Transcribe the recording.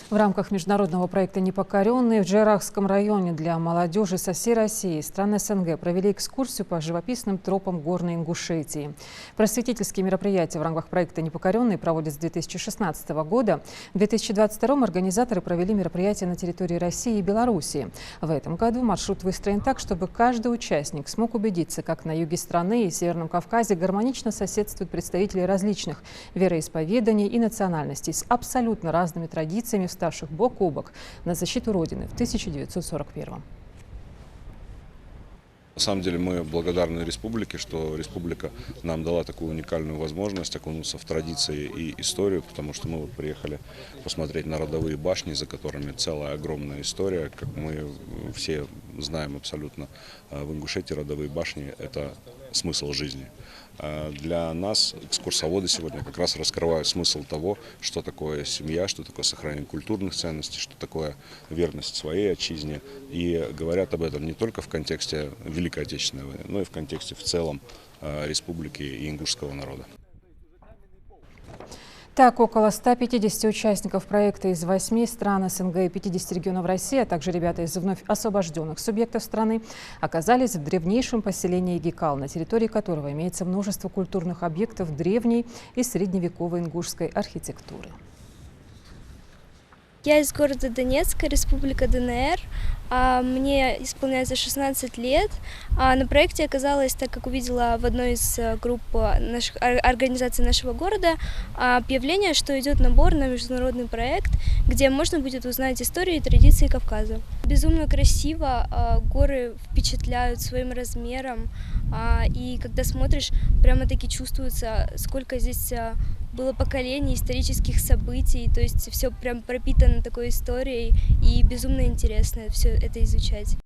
В рамках международного проекта «Непокоренные» в Джейрахском районе для молодежи со всей России и стран СНГ провели экскурсию по живописным тропам Горной Ингушетии. Просветительские мероприятия в рамках проекта «Непокоренные» проводят с 2016 года. В 2022 организаторы провели мероприятия на территории России и Белоруссии. В этом году маршрут выстроен так, чтобы каждый участник смог убедиться, как на юге страны и Северном Кавказе гармонично соседствуют представители различных вероисповеданий и национальностей с абсолютно разными традициями, ставших бок о бок на защиту Родины в 1941-м. На самом деле мы благодарны республике, что республика нам дала такую уникальную возможность окунуться в традиции и историю, потому что мы приехали посмотреть на родовые башни, за которыми целая огромная история. Как мы все знаем абсолютно, в Ингушетии родовые башни – это смысл жизни. Для нас экскурсоводы сегодня как раз раскрывают смысл того, что такое семья, что такое сохранение культурных ценностей, что такое верность своей отчизне. И говорят об этом не только в контексте Великой Отечественной войны, но и в контексте в целом республики и ингушского народа. Так, около 150 участников проекта из 8 стран СНГ и 50 регионов России, а также ребята из вновь освобожденных субъектов страны, оказались в древнейшем поселении Гикал, на территории которого имеется множество культурных объектов древней и средневековой ингушской архитектуры. Я из города Донецка, Республика ДНР. Мне исполняется 16 лет. На проекте оказалась, так как увидела в одной из групп организаций нашего города объявление, что идет набор на международный проект, где можно будет узнать историю и традиции Кавказа. Безумно красиво, горы впечатляют своим размером, и когда смотришь, прямо-таки чувствуется, сколько здесь было поколений, исторических событий, то есть все прям пропитано такой историей, и безумно интересно все это изучать.